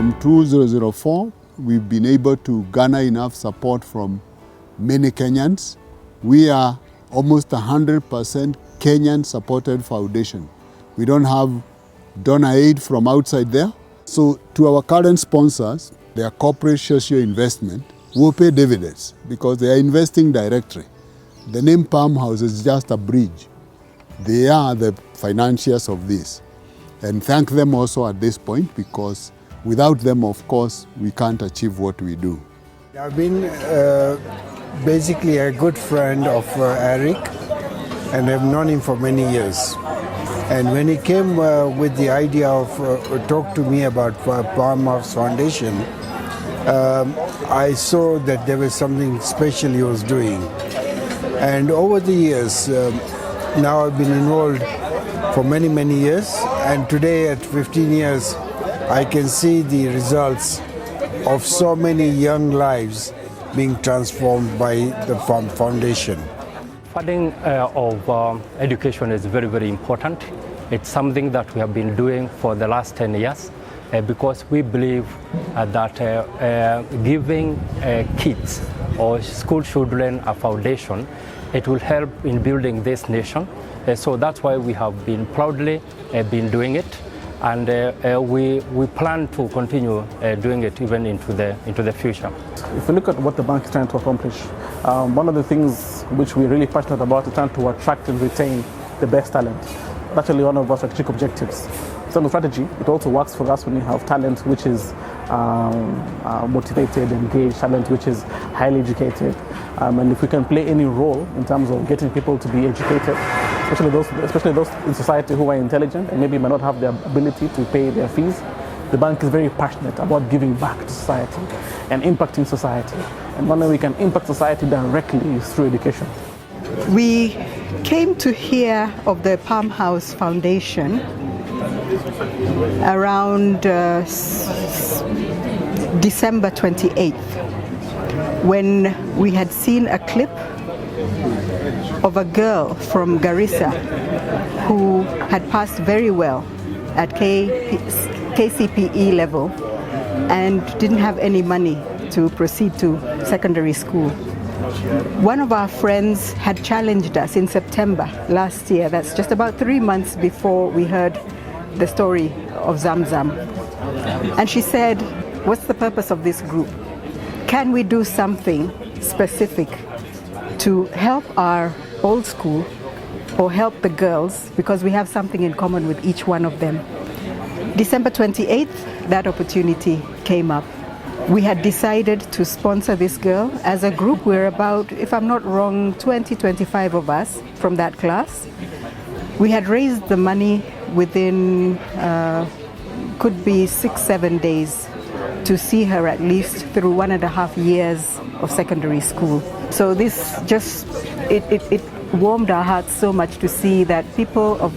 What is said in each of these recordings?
From 2004, we've been able to garner enough support from many Kenyans. We are almost 100% Kenyan-supported foundation. We don't have donor aid from outside there. So to our current sponsors, their corporate social investment will pay dividends because they are investing directly. The name Palmhouse is just a bridge. They are the financiers of this. And thank them also at this point, because without them, of course, we can't achieve what we do. I've been basically a good friend of Eric, and I've known him for many years. And when he came with the idea of talk to me about Palmhouse Foundation, I saw that there was something special he was doing. And over the years, now I've been involved for many, many years, and today at 15 years, I can see the results of so many young lives being transformed by the foundation. Funding of education is very, very important. It's something that we have been doing for the last 10 years because we believe that giving kids or school children a foundation, it will help in building this nation. So that's why we have been proudly been doing it, and we plan to continue doing it even into the future. If you look at what the bank is trying to accomplish, one of the things which we're really passionate about is trying to attract and retain the best talent. That's actually one of our strategic objectives. It's not a strategy, it also works for us when you have talent which is motivated, engaged, talent which is highly educated. And if we can play any role in terms of getting people to be educated, especially those in society who are intelligent and maybe might not have the ability to pay their fees, the bank is very passionate about giving back to society and impacting society. And one way we can impact society directly is through education. We came to hear of the Palmhouse Foundation around December 28th, when we had seen a clip of a girl from Garissa who had passed very well at KCPE level and didn't have any money to proceed to secondary school. One of our friends had challenged us in September last year. That's just about 3 months before we heard the story of Zamzam. And she said, what's the purpose of this group? Can we do something specific to help our old school or help the girls, because we have something in common with each one of them? December 28th, that opportunity came up. We had decided to sponsor this girl. As a group, we're about, if I'm not wrong, 25 of us from that class. We had raised the money within, could be 6-7 days, to see her at least through 1.5 years of secondary school. So this just, it warmed our hearts so much to see that people of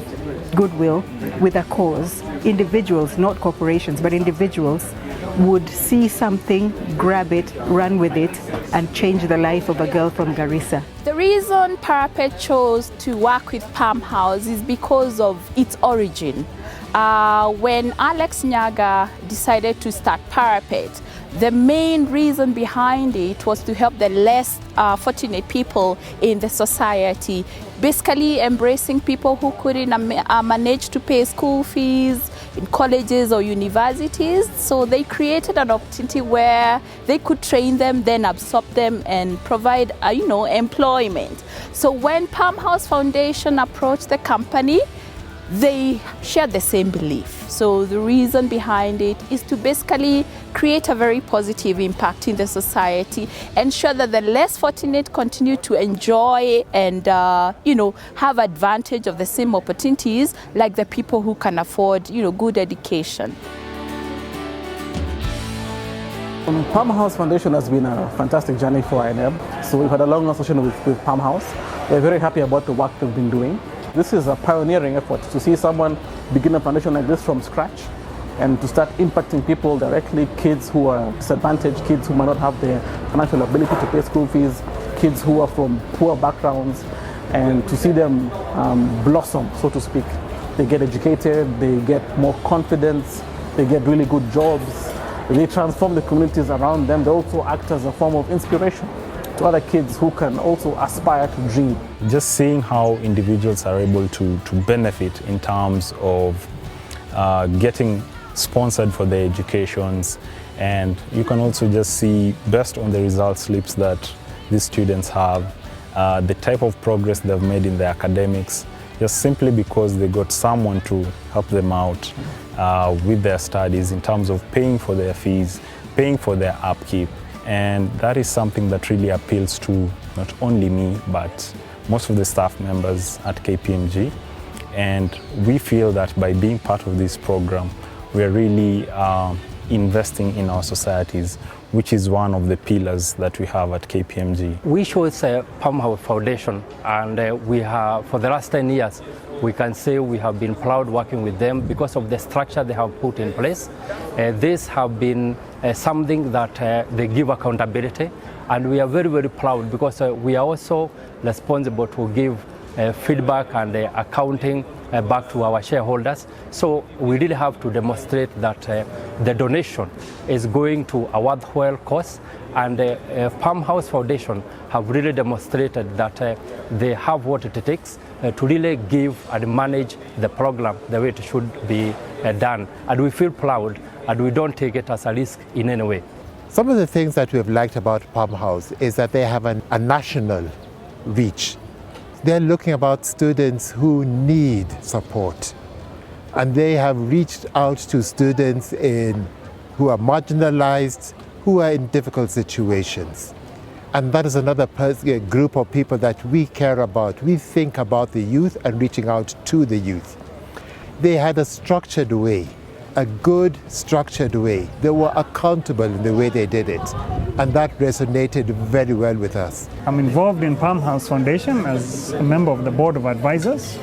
goodwill with a cause, individuals, not corporations, but individuals, would see something, grab it, run with it, and change the life of a girl from Garissa. The reason Parapet chose to work with Palmhouse is because of its origin. When Alex Nyaga decided to start Parapet, the main reason behind it was to help the less fortunate people in the society, basically embracing people who couldn't manage to pay school fees in colleges or universities. So they created an opportunity where they could train them, then absorb them and provide employment. So when Palmhouse Foundation approached the company, they share the same belief. So the reason behind it is to basically create a very positive impact in the society, ensure that the less fortunate continue to enjoy and have advantage of the same opportunities like the people who can afford good education. Palmhouse Foundation has been a fantastic journey for INEB. So we've had a long association with Palmhouse. We're very happy about the work they've been doing. This is a pioneering effort to see someone begin a foundation like this from scratch and to start impacting people directly, kids who are disadvantaged, kids who might not have the financial ability to pay school fees, kids who are from poor backgrounds, and to see them blossom, so to speak. They get educated, they get more confidence, they get really good jobs, They transform the communities around them. They also act as a form of inspiration to other kids who can also aspire to dream. Just seeing how individuals are able to benefit in terms of getting sponsored for their educations, and you can also just see, based on the result slips that these students have, the type of progress they've made in their academics, just simply because they got someone to help them out with their studies in terms of paying for their fees, paying for their upkeep. And that is something that really appeals to not only me, but most of the staff members at KPMG. And we feel that by being part of this program, we are really investing in our societies, which is one of the pillars that we have at KPMG. We chose Palmhouse Foundation, and we have, for the last 10 years, we can say we have been proud working with them because of the structure they have put in place. This have been something that they give accountability, and we are very, very proud because we are also responsible to give feedback and accounting back to our shareholders. So we really have to demonstrate that the donation is going to a worthwhile cause, and Palmhouse Foundation have really demonstrated that they have what it takes to really give and manage the program the way it should be done. And we feel proud, and we don't take it as a risk in any way. Some of the things that we have liked about Palmhouse is that they have a national reach. They're looking about students who need support, and they have reached out to students who are marginalized, who are in difficult situations. And that is another group of people that we care about. We think about the youth and reaching out to the youth. They had a structured way, a good structured way. They were accountable in the way they did it, and that resonated very well with us. I'm involved in Palmhouse Foundation as a member of the board of advisors,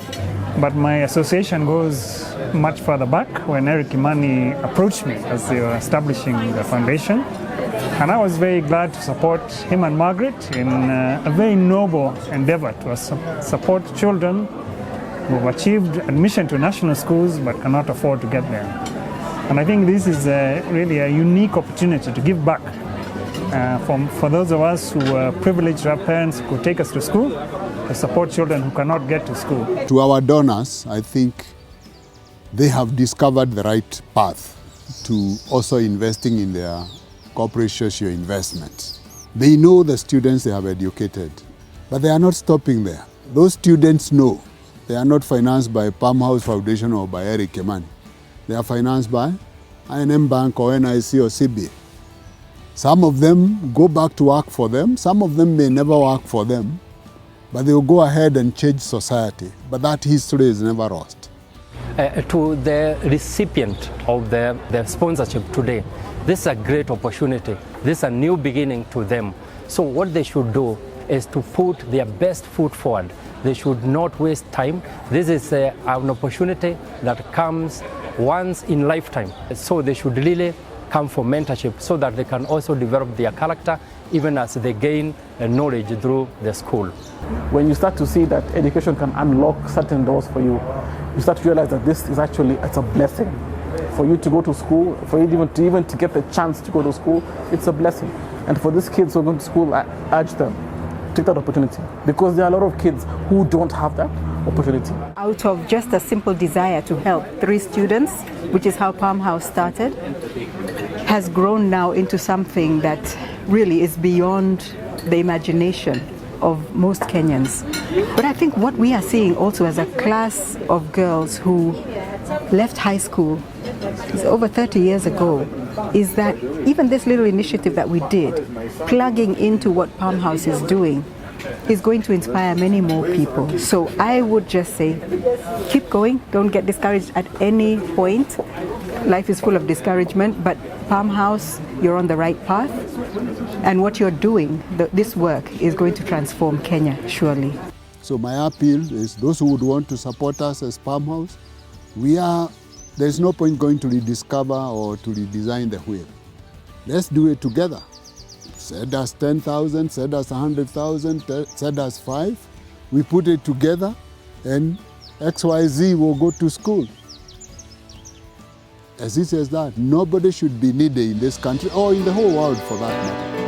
but my association goes much further back when Eric Imani approached me as they were establishing the foundation. And I was very glad to support him and Margaret in a very noble endeavor to support children who have achieved admission to national schools but cannot afford to get there. And I think this is really a unique opportunity to give back for those of us who are privileged to have parents who could take us to school, to support children who cannot get to school. To our donors, I think they have discovered the right path to also investing in their corporate social investments. They know the students they have educated, but they are not stopping there. Those students know they are not financed by Palmhouse Foundation or by Eric Imani. They are financed by I&M Bank or NIC or CBA. Some of them go back to work for them, some of them may never work for them, but they will go ahead and change society. But that history is never lost. To the recipient of the sponsorship today, this is a great opportunity. This is a new beginning to them. So what they should do is to put their best foot forward. They should not waste time. This is an opportunity that comes once in lifetime. So they should really come for mentorship so that they can also develop their character even as they gain knowledge through the school. When you start to see that education can unlock certain doors for you, you start to realize that this is actually, it's a blessing. For you to go to school, for you even to get the chance to go to school, it's a blessing. And for these kids who are going to school, I urge them, take that opportunity, because there are a lot of kids who don't have that opportunity. Out of just a simple desire to help 3 students, which is how Palmhouse started, has grown now into something that really is beyond the imagination of most Kenyans. But I think what we are seeing also as a class of girls who left high school over 30 years ago is that even this little initiative that we did, plugging into what Palmhouse is doing, is going to inspire many more people. So I would just say, keep going, don't get discouraged at any point. Life is full of discouragement, but Palmhouse, you're on the right path. And what you're doing, this work, is going to transform Kenya, surely. So my appeal is those who would want to support us as Palmhouse, there's no point going to rediscover or to redesign the wheel. Let's do it together. Send us 10,000, send us 100,000, send us 5. We put it together and XYZ will go to school. as he says that, nobody should be needy in this country or in the whole world for that matter.